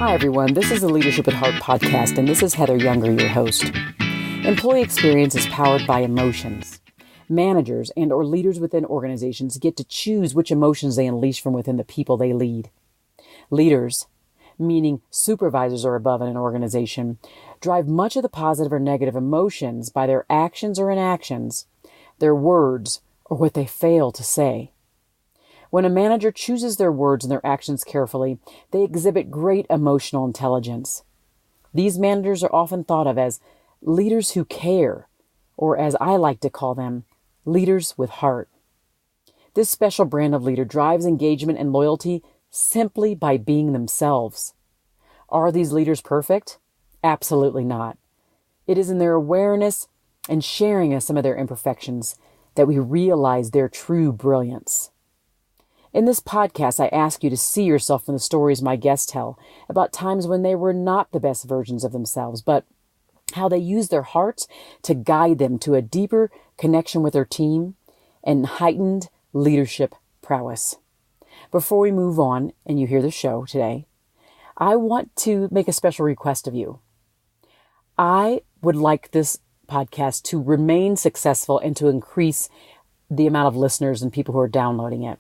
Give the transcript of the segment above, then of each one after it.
Hi, everyone. This is the Leadership at Heart podcast, and this is Heather Younger, your host. Employee experience is powered by emotions. Managers and or leaders within organizations get to choose which emotions they unleash from within the people they lead. Leaders, meaning supervisors or above in an organization, drive much of the positive or negative emotions by their actions or inactions, their words, or what they fail to say. When a manager chooses their words and their actions carefully, they exhibit great emotional intelligence. These managers are often thought of as leaders who care, or as I like to call them, leaders with heart. This special brand of leader drives engagement and loyalty simply by being themselves. Are these leaders perfect? Absolutely not. It is in their awareness and sharing of some of their imperfections that we realize their true brilliance. In this podcast, I ask you to see yourself in the stories my guests tell about times when they were not the best versions of themselves, but how they used their hearts to guide them to a deeper connection with their team and heightened leadership prowess. Before we move on and you hear the show today, I want to make a special request of you. I would like this podcast to remain successful and to increase the amount of listeners and people who are downloading it.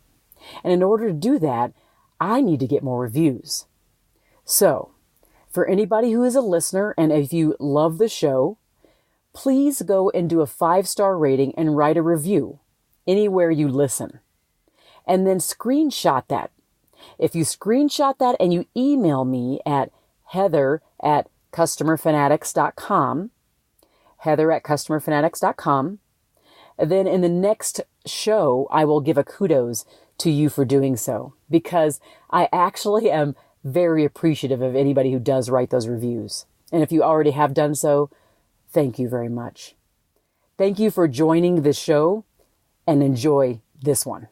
And in order to do that, I need to get more reviews. So, for anybody who is a listener, and if you love the show, please go and do a 5-star rating and write a review anywhere you listen. And then screenshot that. If you screenshot that and you email me at heather@customerfanatics.com, heather@customerfanatics.com, then in the next show, I will give a kudos to you for doing so, because I actually am very appreciative of anybody who does write those reviews. And if you already have done so, thank you very much. Thank you for joining this show and enjoy this one.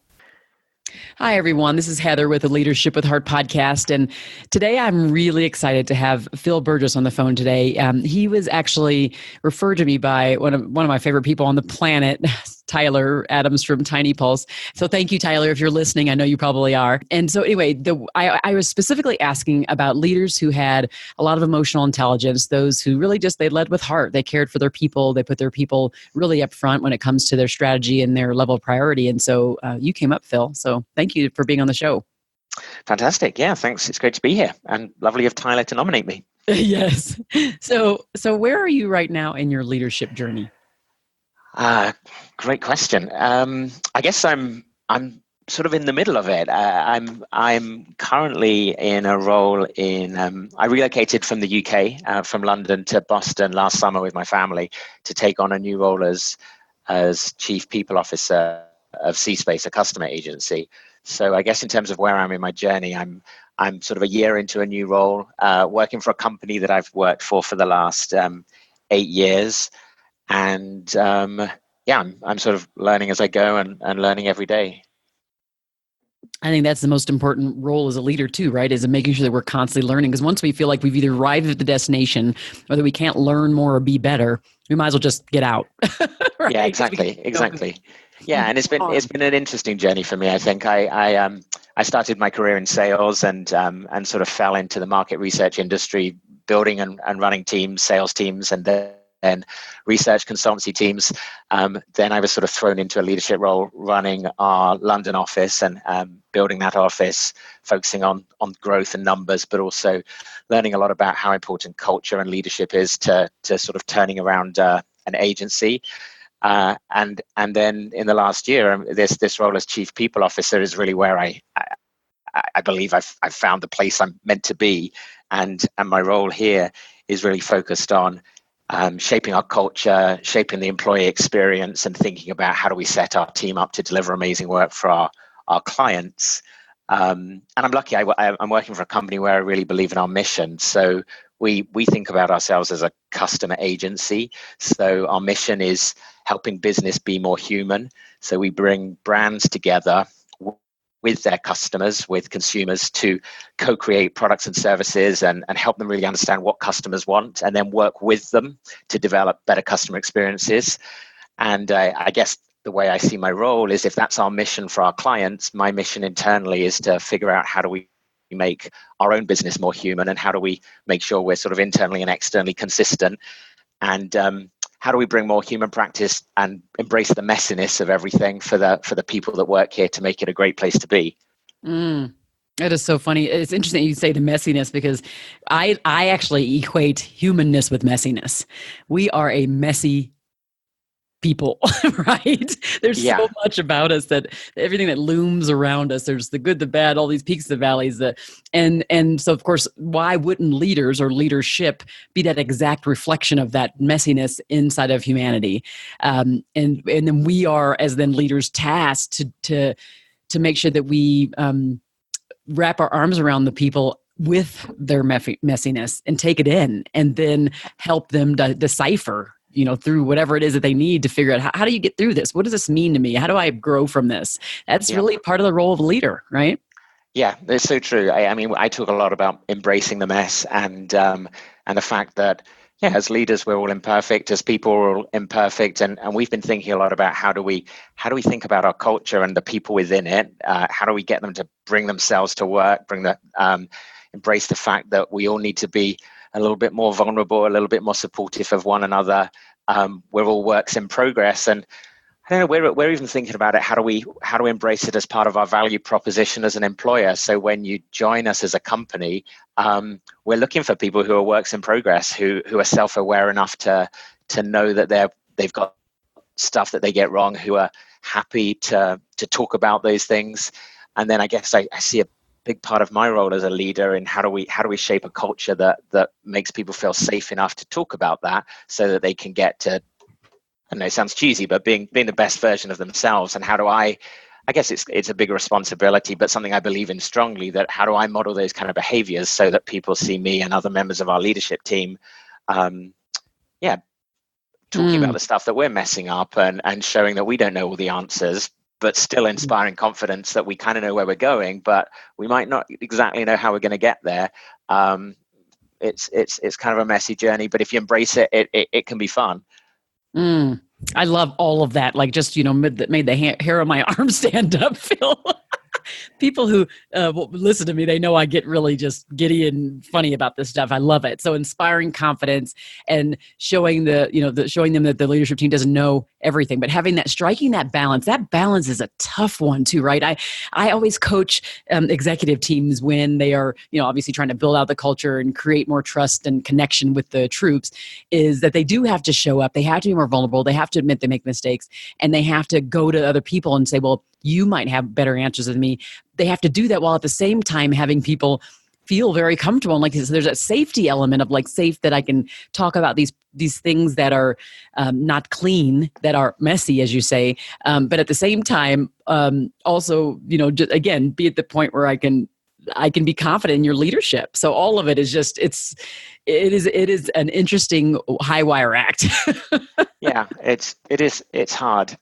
Hi, everyone. This is Heather with the Leadership with Heart podcast. And today I'm really excited to have Phil Burgess on the phone today. He was actually referred to me by one of my favorite people on the planet, Tyler Adams from Tiny Pulse. So thank you, Tyler, if you're listening. I know you probably are. And so anyway, I was specifically asking about leaders who had a lot of emotional intelligence, those who really they led with heart. They cared for their people. They put their people really up front when it comes to their strategy and their level of priority. And so you came up, Phil. So thank you for being on the show. Fantastic. Yeah, thanks. It's great to be here, and lovely of Tyler to nominate me. Yes. So where are you right now in your leadership journey? Great question. I guess I'm sort of in the middle of it. I'm currently in a role in. I relocated from the UK, from London to Boston last summer with my family to take on a new role as Chief People Officer of CSpace, a customer agency. So I guess in terms of where I'm in my journey, I'm sort of a year into a new role, working for a company that I've worked for the last 8 years. And I'm sort of learning as I go and learning every day. I think that's the most important role as a leader too, right? Is making sure that we're constantly learning. Because once we feel like we've either arrived at the destination or that we can't learn more or be better, we might as well just get out. Right? Yeah, exactly. Yeah, and it's been an interesting journey for me. I think I started my career in sales and sort of fell into the market research industry, building and running teams, sales teams, and then research consultancy teams. Then I was sort of thrown into a leadership role running our London office and building that office, focusing on growth and numbers, but also learning a lot about how important culture and leadership is to sort of turning around an agency. And then in the last year, this role as Chief People Officer is really where I believe I've found the place I'm meant to be, and my role here is really focused on shaping our culture, shaping the employee experience, and thinking about how do we set our team up to deliver amazing work for our clients. And I'm lucky. I'm working for a company where I really believe in our mission. So we think about ourselves as a customer agency. So our mission is helping business be more human. So we bring brands together with their customers, with consumers, to co-create products and services and help them really understand what customers want, and then work with them to develop better customer experiences. And I guess the way I see my role is, if that's our mission for our clients, my mission internally is to figure out how do we make our own business more human, and how do we make sure we're sort of internally and externally consistent, and how do we bring more human practice and embrace the messiness of everything for the people that work here to make it a great place to be. It is so funny. It's interesting you say the messiness, because I actually equate humanness with messiness. We are a messy people, right? There's so much about us, that everything that looms around us, there's the good, the bad, all these peaks, the valleys, and so of course, why wouldn't leaders or leadership be that exact reflection of that messiness inside of humanity? And then we are, as then leaders, tasked to make sure that we wrap our arms around the people with their messiness and take it in, and then help them decipher, through whatever it is that they need to figure out, how do you get through this? What does this mean to me? How do I grow from this? That's really part of the role of a leader, right? Yeah, it's so true. I mean, I talk a lot about embracing the mess, and the fact that, as leaders, we're all imperfect. As people, we're all imperfect, and we've been thinking a lot about how do we think about our culture and the people within it. How do we get them to bring themselves to work, embrace the fact that we all need to be a little bit more vulnerable, a little bit more supportive of one another. We're all works in progress, and I don't know, we're even thinking about it. How do we embrace it as part of our value proposition as an employer? So when you join us as a company, we're looking for people who are works in progress, who are self-aware enough to know that they've got stuff that they get wrong, who are happy to talk about those things. And then I guess I see a big part of my role as a leader in how do we shape a culture that makes people feel safe enough to talk about that, so that they can get to, I know it sounds cheesy, but being the best version of themselves. And how do I guess it's a big responsibility, but something I believe in strongly, that how do I model those kind of behaviors so that people see me and other members of our leadership team, talking about the stuff that we're messing up, and showing that we don't know all the answers, but still inspiring confidence that we kind of know where we're going, but we might not exactly know how we're going to get there. It's kind of a messy journey, but if you embrace it, it can be fun. I love all of that. Like, just, made the hair on my arm stand up, Phil. People who listen to me, they know I get really just giddy and funny about this stuff. I love it. So inspiring confidence and showing showing them that the leadership team doesn't know everything, but striking that balance. That balance is a tough one too, right? I always coach executive teams when they are, obviously trying to build out the culture and create more trust and connection with the troops, is that they do have to show up. They have to be more vulnerable. They have to admit they make mistakes, and they have to go to other people and say, well, you might have better answers than me. They have to do that while at the same time having people feel very comfortable. And like, there's a safety element of safe, that I can talk about these things that are not clean, that are messy, as you say. But at the same time, also, just, again, be at the point where I can be confident in your leadership. So all of it is just, it is an interesting high wire act. Yeah, it's hard.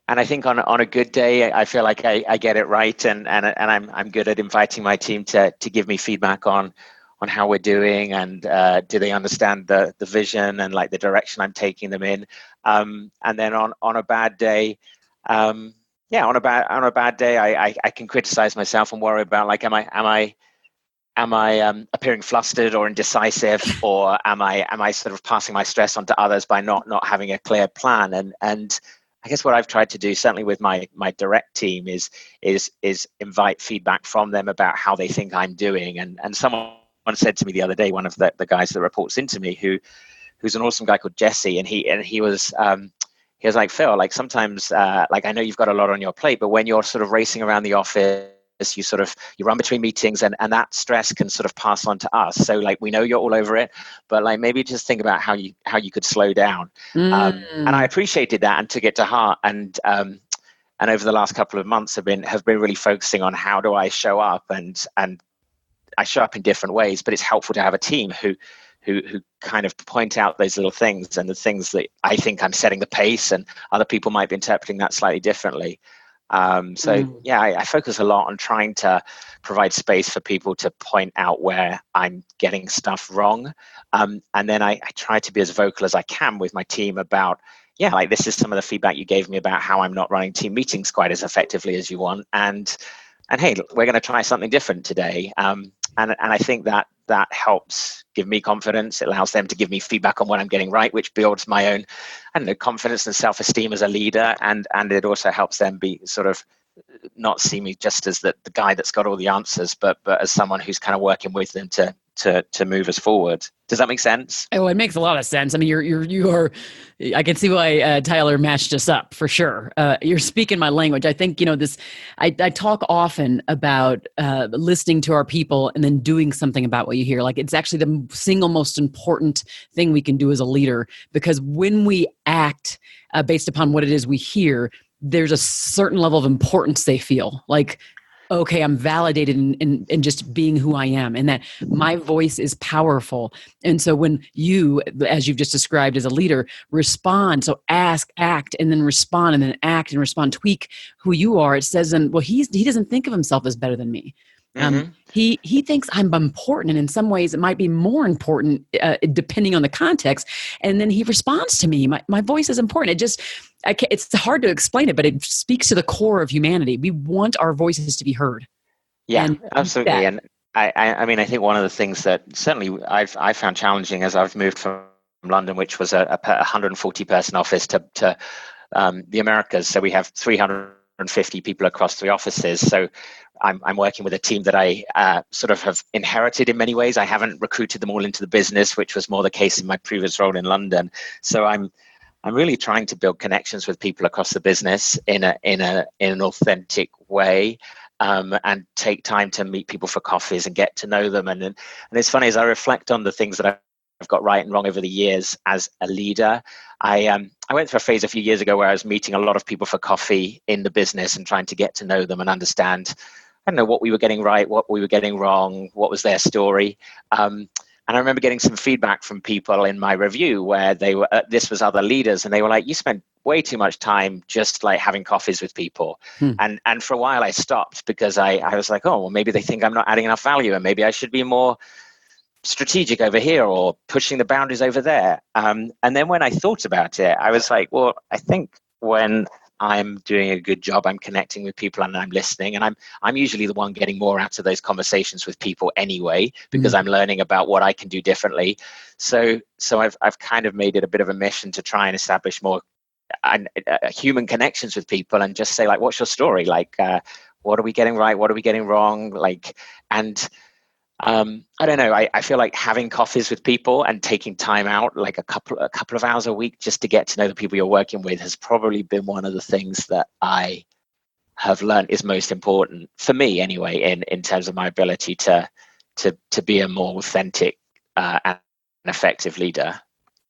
And I think on a good day, I feel like I get it right, and I'm good at inviting my team to give me feedback on how we're doing, and do they understand the vision and the direction I'm taking them in. And then on a bad day, on a bad day, I can criticize myself and worry about am I appearing flustered or indecisive, or am I sort of passing my stress onto others by not having a clear plan? And I guess what I've tried to do, certainly with my direct team, is invite feedback from them about how they think I'm doing. And someone said to me the other day, one of the guys that reports into me, who's an awesome guy called Jesse, and he was like, Phil, sometimes I know you've got a lot on your plate, but when you're sort of racing around the office, you run between meetings, and that stress can sort of pass on to us. So we know you're all over it, but maybe just think about how you could slow down. And I appreciated that and took it to heart. And over the last couple of months have been really focusing on how do I show up, and I show up in different ways, but it's helpful to have a team who kind of point out those little things, and the things that I think I'm setting the pace, and other people might be interpreting that slightly differently. I focus a lot on trying to provide space for people to point out where I'm getting stuff wrong. And then I try to be as vocal as I can with my team about, this is some of the feedback you gave me about how I'm not running team meetings quite as effectively as you want. And and hey, we're going to try something different today. And I think that helps give me confidence. It allows them to give me feedback on what I'm getting right, which builds my own, I don't know, confidence and self-esteem as a leader. And it also helps them be sort of not see me just as the guy that's got all the answers, but as someone who's kind of working with them to move us forward. Does that make sense? Oh, it makes a lot of sense. I mean, you are. I can see why Tyler matched us up for sure. You're speaking my language. I think this. I talk often about listening to our people and then doing something about what you hear. Like, it's actually the single most important thing we can do as a leader, because when we act based upon what it is we hear, there's a certain level of importance they feel. Like, okay, I'm validated in just being who I am, and that my voice is powerful. And so when you, as you've just described as a leader, respond, so ask, act, and then respond, and then act and respond, tweak who you are, it says, and well, he doesn't think of himself as better than me. He thinks I'm important, and in some ways it might be more important depending on the context. And then he responds to me. My voice is important. It's hard to explain it, but it speaks to the core of humanity. We want our voices to be heard. Yeah, absolutely. And I mean, I think one of the things that certainly I found challenging as I've moved from London, which was a 140 person office, to the Americas. So we have 350 people across 3 offices. So I'm working with a team that I sort of have inherited in many ways. I haven't recruited them all into the business, which was more the case in my previous role in London. So I'm really trying to build connections with people across the business in an authentic way, and take time to meet people for coffees and get to know them. And it's funny, as I reflect on the things that I've got right and wrong over the years as a leader, I went through a phase a few years ago where I was meeting a lot of people for coffee in the business and trying to get to know them and understand, I don't know, what we were getting right, what we were getting wrong, what was their story. And I remember getting some feedback from people in my review where they were, this was other leaders, and they were like, you spent way too much time just like having coffees with people. And for a while I stopped, because I was like, oh, well, maybe they think I'm not adding enough value, and maybe I should be more strategic over here or pushing the boundaries over there. And then when I thought about it, I was like, well, I think when I'm doing a good job, I'm connecting with people and I'm listening, and I'm usually the one getting more out of those conversations with people anyway, because I'm learning about what I can do differently. So I've kind of made it a bit of a mission to try and establish more human connections with people, and just say, like, what's your story? Like, what are we getting right? What are we getting wrong? Like, and I don't know. I feel like having coffees with people and taking time out, like a couple of hours a week, just to get to know the people you're working with, has probably been one of the things that I have learned is most important for me, anyway, in terms of my ability to be a more authentic and effective leader.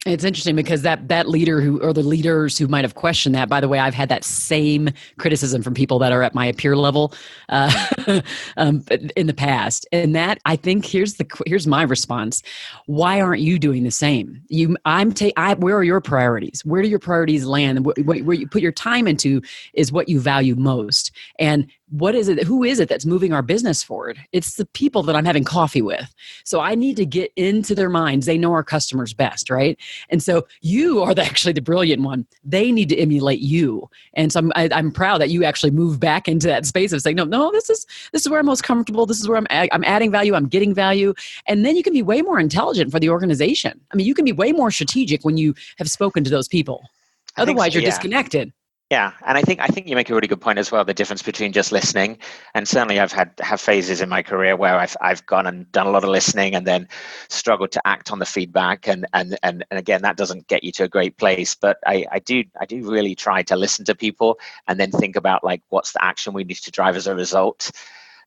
It's interesting because that leader or the leaders who might have questioned that, by the way, I've had that same criticism from people that are at my peer level in the past. And that, I think, here's my response. Why aren't you doing the same? Where are your priorities? Where do your priorities land? Where you put your time into is what you value most. And what is it? Who is it that's moving our business forward? It's the people that I'm having coffee with. So I need to get into their minds. They know our customers best, right? And so you are actually the brilliant one. They need to emulate you. And so I'm proud that you actually move back into that space of saying, no, this is where I'm most comfortable. This is where I'm adding value. I'm getting value. And then you can be way more intelligent for the organization. I mean, you can be way more strategic when you have spoken to those people. Otherwise, you're disconnected. Yeah, and I think you make a really good point as well. The difference between just listening, and certainly I've have phases in my career where I've gone and done a lot of listening and then struggled to act on the feedback, and again, that doesn't get you to a great place. But I do really try to listen to people and then think about, like, what's the action we need to drive as a result.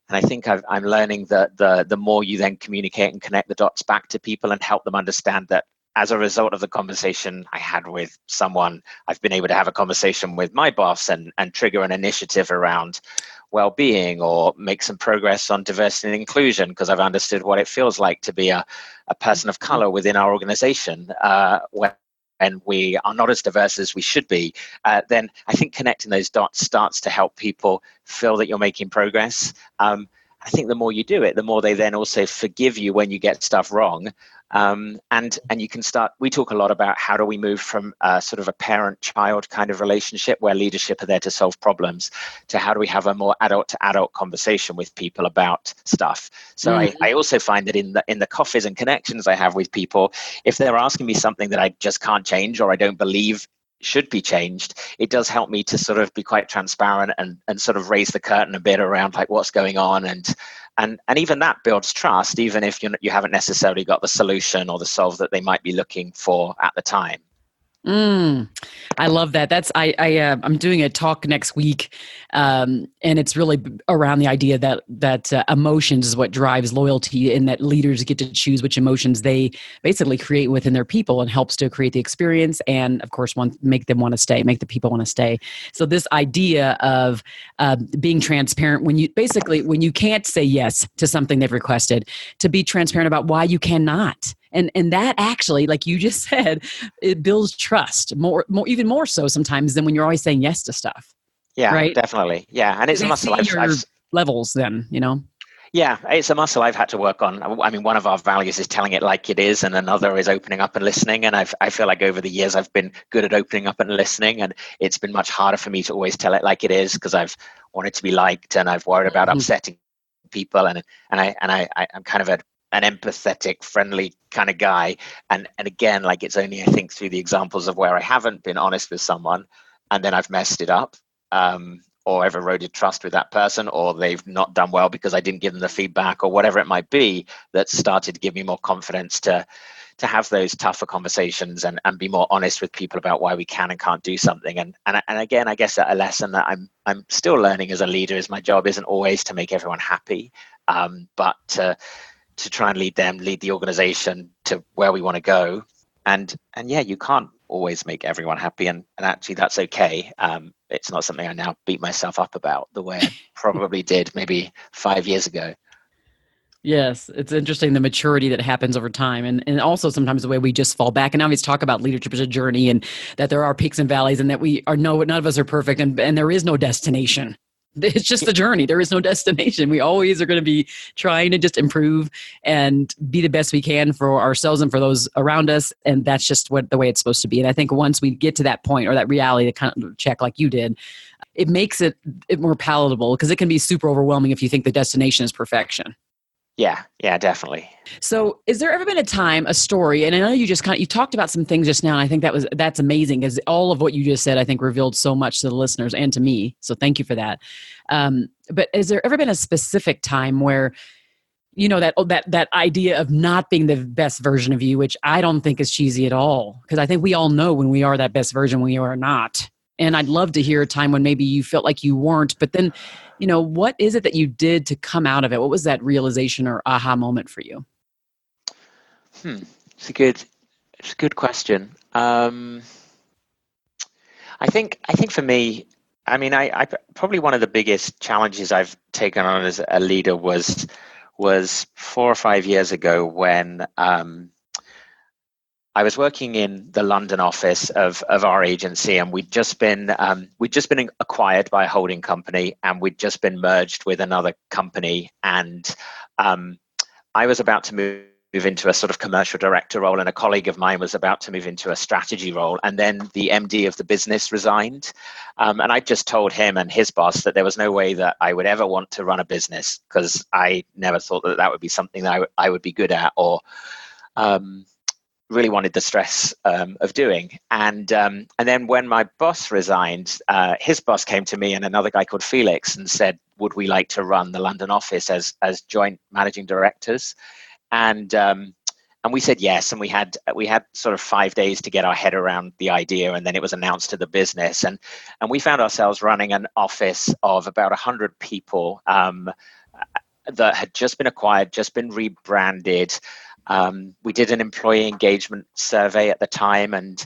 And I think I'm learning that the more you then communicate and connect the dots back to people and help them understand that, as a result of the conversation I had with someone, I've been able to have a conversation with my boss and trigger an initiative around well-being, or make some progress on diversity and inclusion, because I've understood what it feels like to be a person of color within our organization, when we are not as diverse as we should be. Then I think connecting those dots starts to help people feel that you're making progress. I think the more you do it, the more they then also forgive you when you get stuff wrong. And you can start. We talk a lot about how do we move from sort of a parent-child kind of relationship where leadership are there to solve problems, to how do we have a more adult-to-adult conversation with people about stuff. So I also find that in the coffees and connections I have with people, if they're asking me something that I just can't change or I don't believe should be changed, it does help me to sort of be quite transparent and sort of raise the curtain a bit around like what's going on, and even that builds trust, even if you haven't necessarily got the solution or the solve that they might be looking for at the time. I love that. I'm doing a talk next week, and it's really around the idea that emotions is what drives loyalty, and that leaders get to choose which emotions they basically create within their people, and helps to create the experience, and of course, make them want to stay, make the people want to stay. So this idea of being transparent when you can't say yes to something they've requested, to be transparent about why you cannot. And that actually, like you just said, it builds trust even more so sometimes than when you're always saying yes to stuff. Yeah, right? Definitely. Yeah, and it's a muscle. I've levels then, Yeah, it's a muscle I've had to work on. I mean, one of our values is telling it like it is, and another is opening up and listening. And I feel like over the years I've been good at opening up and listening, and it's been much harder for me to always tell it like it is because I've wanted to be liked, and I've worried about upsetting people, and I'm kind of an empathetic, friendly kind of guy. And again, like it's only, I think, through the examples of where I haven't been honest with someone and then I've messed it up, or I've eroded trust with that person, or they've not done well because I didn't give them the feedback or whatever it might be, that started to give me more confidence to have those tougher conversations and be more honest with people about why we can and can't do something. And again, I guess a lesson that I'm still learning as a leader is my job isn't always to make everyone happy, but to try and lead the organization to where we want to go. And yeah, you can't always make everyone happy, and actually that's okay. It's not something I now beat myself up about the way I probably did maybe 5 years ago. Yes, it's interesting the maturity that happens over time, and also sometimes the way we just fall back. And I always talk about leadership as a journey, and that there are peaks and valleys, and that none of us are perfect, and there is no destination. It's just a journey. There is no destination. We always are going to be trying to just improve and be the best we can for ourselves and for those around us. And that's just the way it's supposed to be. And I think once we get to that point, or that reality, to kind of check like you did, it makes it more palatable, because it can be super overwhelming if you think the destination is perfection. Yeah, definitely. So is there ever been a story, and I know you just you talked about some things just now, and I think that's amazing, because all of what you just said, I think, revealed so much to the listeners and to me. So thank you for that. But has there ever been a specific time where, that idea of not being the best version of you, which I don't think is cheesy at all, because I think we all know when we are that best version, when we are not. And I'd love to hear a time when maybe you felt like you weren't, but then, what is it that you did to come out of it? What was that realization or aha moment for you? It's a good question. I think for me, I mean, I probably one of the biggest challenges I've taken on as a leader was 4 or 5 years ago when I was working in the London office of our agency, and we'd just been acquired by a holding company, and we'd just been merged with another company, and I was about to move into a sort of commercial director role, and a colleague of mine was about to move into a strategy role, and then the MD of the business resigned, and I just told him and his boss that there was no way that I would ever want to run a business, because I never thought that would be something that I would be good at, or really wanted the stress of doing. And then when my boss resigned, his boss came to me and another guy called Felix and said, would we like to run the London office as joint managing directors? And we said yes, and we had sort of 5 days to get our head around the idea, and then it was announced to the business, and we found ourselves running an office of about 100 people that had just been acquired, just been rebranded. We did an employee engagement survey at the time, and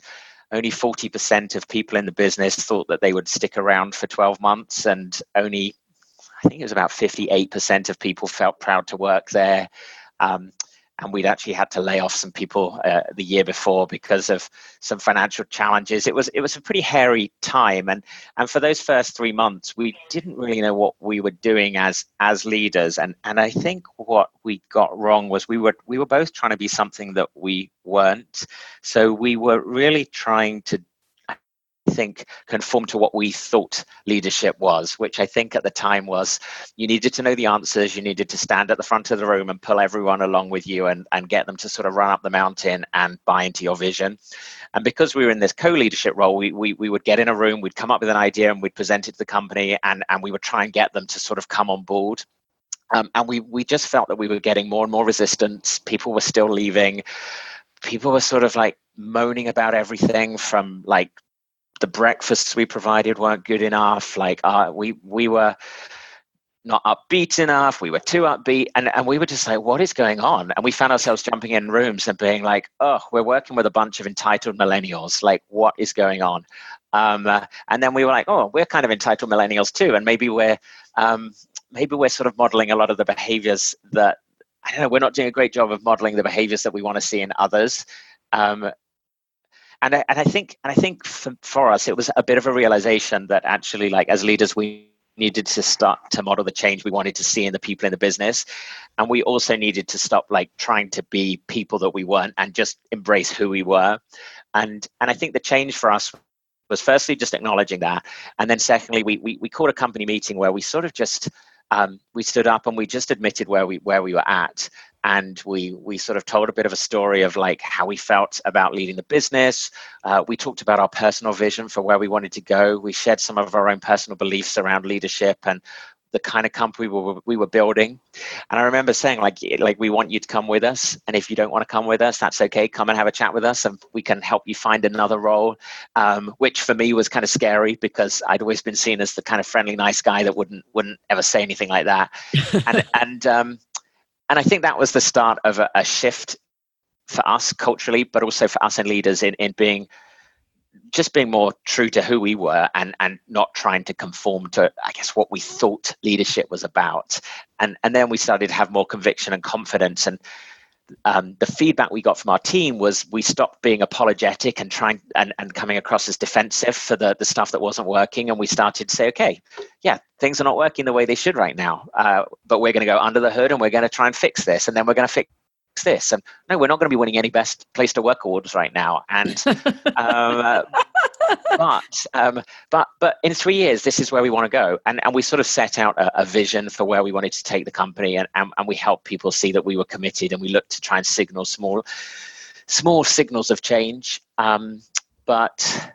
only 40% of people in the business thought that they would stick around for 12 months, and only, I think it was about 58% of people felt proud to work there. and we'd actually had to lay off some people the year before because of some financial challenges. It was a pretty hairy time, and for those first 3 months, we didn't really know what we were doing as leaders. And I think what we got wrong was we were both trying to be something that we weren't. So we were really trying to, I think, conform to what we thought leadership was, which I think at the time was you needed to know the answers, you needed to stand at the front of the room and pull everyone along with you and get them to sort of run up the mountain and buy into your vision. And because we were in this co-leadership role, we would get in a room, we'd come up with an idea and we'd present it to the company, and we would try and get them to sort of come on board. And we just felt that we were getting more and more resistance. People were still leaving. People were sort of like moaning about everything, from like the breakfasts we provided weren't good enough. Like we were not upbeat enough. We were too upbeat. And we were just like, what is going on? And we found ourselves jumping in rooms and being like, oh, we're working with a bunch of entitled millennials. Like, what is going on? And then we were like, oh, we're kind of entitled millennials too. And maybe we're sort of modeling a lot of the behaviors that, I don't know, we're not doing a great job of modeling the behaviors that we want to see in others. And I think for us, it was a bit of a realization that actually, like, as leaders, we needed to start to model the change we wanted to see in the people in the business. And we also needed to stop like trying to be people that we weren't and just embrace who we were. And I think the change for us was firstly just acknowledging that. And then secondly, we called a company meeting where we sort of just, we stood up and we just admitted where we were at. And we sort of told a bit of a story of like how we felt about leading the business. We talked about our personal vision for where we wanted to go. We shared some of our own personal beliefs around leadership and the kind of company we were building. And I remember saying like we want you to come with us. And if you don't want to come with us, that's okay. Come and have a chat with us and we can help you find another role, which for me was kind of scary because I'd always been seen as the kind of friendly, nice guy that wouldn't ever say anything like that. And I think that was the start of a shift for us culturally, but also for us and leaders in being more true to who we were and not trying to conform to, I guess, what we thought leadership was about. And then we started to have more conviction and confidence. And the feedback we got from our team was we stopped being apologetic and trying and coming across as defensive for the stuff that wasn't working. And we started to say, okay, yeah, things are not working the way they should right now, but we're going to go under the hood and we're going to try and fix this. And then we're going to fix this. And no, we're not going to be winning any best place to work awards right now. And but in 3 years, this is where we want to go. And we sort of set out a vision for where we wanted to take the company, and we helped people see that we were committed, and we looked to try and signal small signals of change. But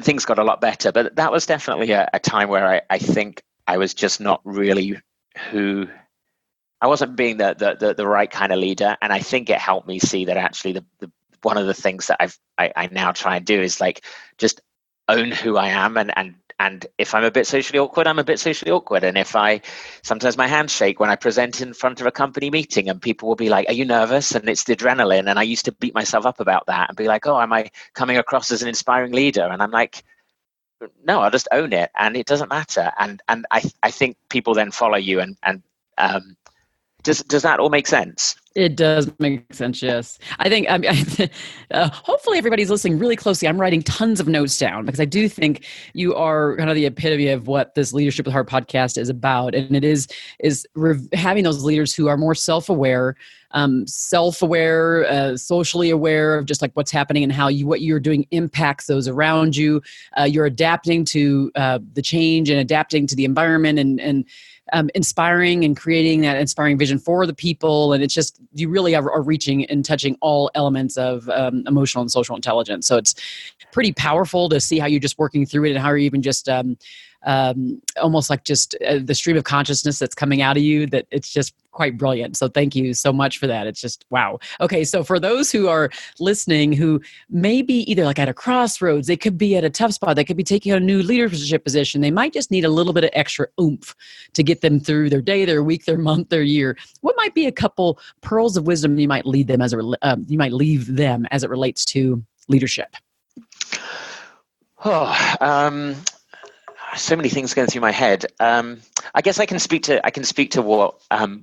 things got a lot better. But that was definitely a time where I think I was just not really who I wasn't being the right kind of leader. And I think it helped me see that actually the one of the things that I now try and do is like just own who I am, and if I'm a bit socially awkward, I'm a bit socially awkward. And if sometimes my hands shake when I present in front of a company meeting, and people will be like, "Are you nervous?" And it's the adrenaline. And I used to beat myself up about that and be like, "Oh, am I coming across as an inspiring leader?" And I'm like, "No, I'll just own it, and it doesn't matter." And I think people then follow you. And does that all make sense? It does make sense, yes. I think hopefully everybody's listening really closely. I'm writing tons of notes down because I do think you are kind of the epitome of what this Leadership with Heart podcast is about. And it is having those leaders who are more self-aware, socially aware of just like what's happening and how what you're doing impacts those around you. You're adapting to the change and adapting to the environment and inspiring and creating that inspiring vision for the people. And it's just, you really are reaching and touching all elements of emotional and social intelligence. So it's pretty powerful to see how you're just working through it and how you're even just almost like just the stream of consciousness that's coming out of you, that it's just quite brilliant. So thank you so much for that. It's just, wow. Okay. So for those who are listening, who may be either like at a crossroads, they could be at a tough spot, they could be taking on a new leadership position. They might just need a little bit of extra oomph to get them through their day, their week, their month, their year. What might be a couple pearls of wisdom you might leave them as it relates to leadership? so many things going through my head. I guess I can speak to what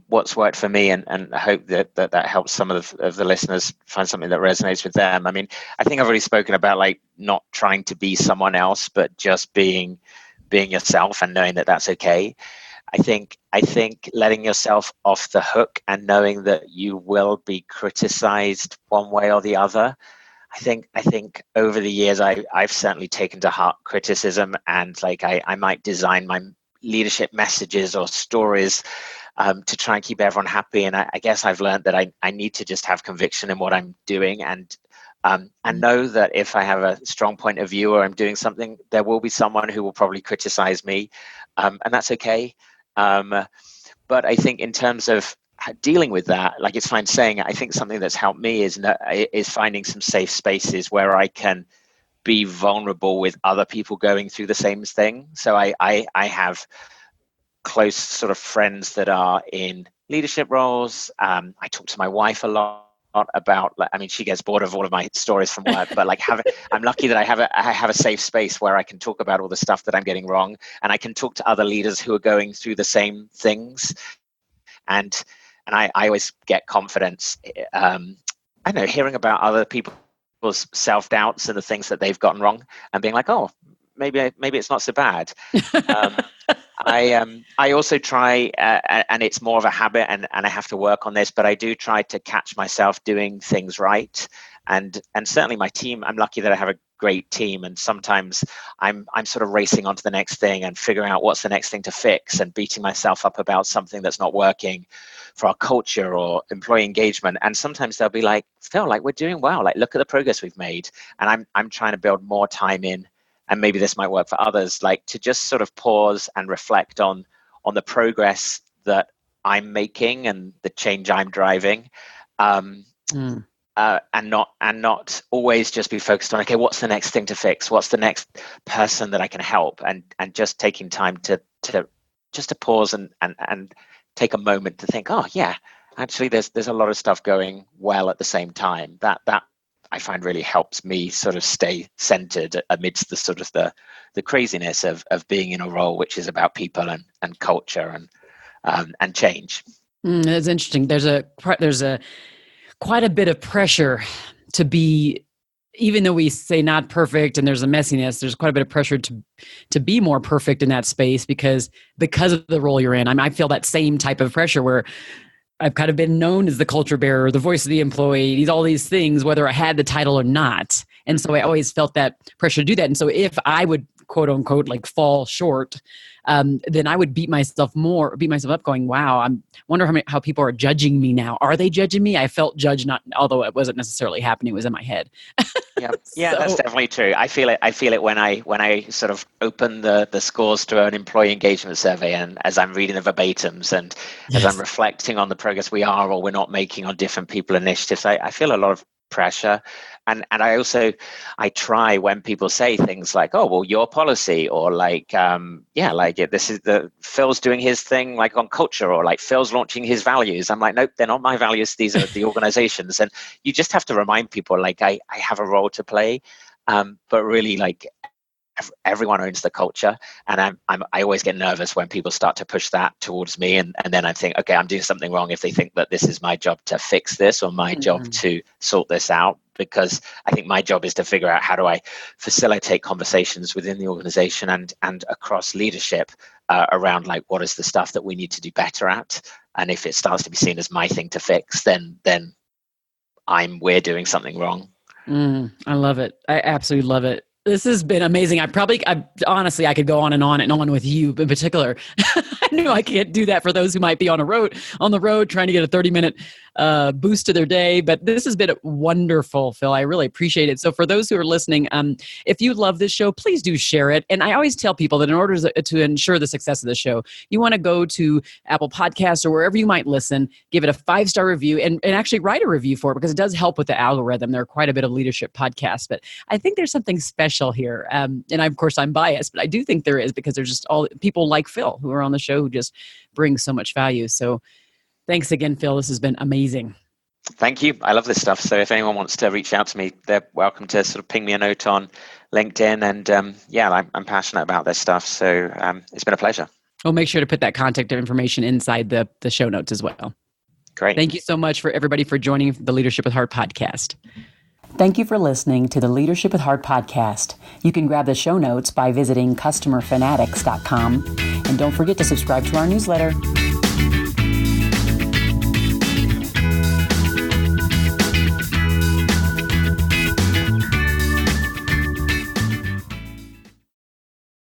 what's worked for me, and I hope that helps some of the listeners find something that resonates with them. I mean, I think I've already spoken about like not trying to be someone else, but just being yourself and knowing that that's okay. I think letting yourself off the hook and knowing that you will be criticized one way or the other. I think over the years I've certainly taken to heart criticism, and like I might design my leadership messages or stories to try and keep everyone happy. And I guess I've learned that I need to just have conviction in what I'm doing, and know that if I have a strong point of view or I'm doing something, there will be someone who will probably criticize me, and that's okay. But I think in terms of dealing with that, like it's fine saying it, I think something that's helped me is finding some safe spaces where I can be vulnerable with other people going through the same thing. So I have close sort of friends that are in leadership roles. I talk to my wife a lot about, like, I mean, she gets bored of all of my stories from work, but like I'm lucky that I have a safe space where I can talk about all the stuff that I'm getting wrong, and I can talk to other leaders who are going through the same things. And I always get confidence. I don't know, hearing about other people's self-doubts and the things that they've gotten wrong, and being like, oh, maybe it's not so bad. I also try, and it's more of a habit, and I have to work on this, but I do try to catch myself doing things right. And certainly my team, I'm lucky that I have a great team, and sometimes I'm sort of racing on to the next thing and figuring out what's the next thing to fix, and beating myself up about something that's not working for our culture or employee engagement. And sometimes they'll be like, Phil, like, we're doing well, like, look at the progress we've made. And I'm trying to build more time in, and maybe this might work for others, like to just sort of pause and reflect on the progress that I'm making and the change I'm driving. And not always just be focused on, okay, what's the next thing to fix? What's the next person that I can help? And just taking time to pause and take a moment to think, oh yeah, actually there's a lot of stuff going well at the same time. That I find really helps me sort of stay centered amidst the sort of the craziness of being in a role which is about people and culture and change. That's interesting. There's a quite a bit of pressure to be, even though we say not perfect and there's a messiness, there's quite a bit of pressure to be more perfect in that space because of the role you're in. I feel that same type of pressure where I've kind of been known as the culture bearer, the voice of the employee, all these things, whether I had the title or not. And so I always felt that pressure to do that. And so if I would, quote unquote, like fall short, then I would beat myself up going, wow, I wonder how people are judging me now. Are they judging me? I felt judged, although it wasn't necessarily happening, it was in my head. Yeah, that's definitely true. I feel it when I sort of open the scores to an employee engagement survey, and as I'm reading the verbatims and as I'm reflecting on the progress we are or we're not making on different people initiatives, I feel a lot of pressure. And I try when people say things like, oh, well, your policy, or like, this is Phil's doing his thing, like on culture, or like Phil's launching his values. I'm like, nope, they're not my values. These are the organizations. And you just have to remind people, like, I have a role to play. But really, like, everyone owns the culture, and I always get nervous when people start to push that towards me, and then I think, okay, I'm doing something wrong if they think that this is my job to fix this or my job to sort this out, because I think my job is to figure out how do I facilitate conversations within the organization and across leadership around, like, what is the stuff that we need to do better at, and if it starts to be seen as my thing to fix, then we're doing something wrong. I love it. I absolutely love it. This has been amazing. Honestly, I could go on and on with you in particular. I know I can't do that for those who might be on the road trying to get a 30-minute boost to their day. But this has been wonderful, Phil. I really appreciate it. So for those who are listening, if you love this show, please do share it. And I always tell people that in order to ensure the success of the show, you want to go to Apple Podcasts or wherever you might listen, give it a 5-star review, and actually write a review for it, because it does help with the algorithm. There are quite a bit of leadership podcasts, but I think there's something special here. And of course, I'm biased, but I do think there is, because there's just all people like Phil who are on the show who just bring so much value. So thanks again, Phil. This has been amazing. Thank you. I love this stuff. So if anyone wants to reach out to me, they're welcome to sort of ping me a note on LinkedIn. And I'm passionate about this stuff. So it's been a pleasure. We'll make sure to put that contact information inside the show notes as well. Great. Thank you so much for everybody for joining the Leadership with Heart podcast. Thank you for listening to the Leadership with Heart podcast. You can grab the show notes by visiting customerfanatics.com. And don't forget to subscribe to our newsletter.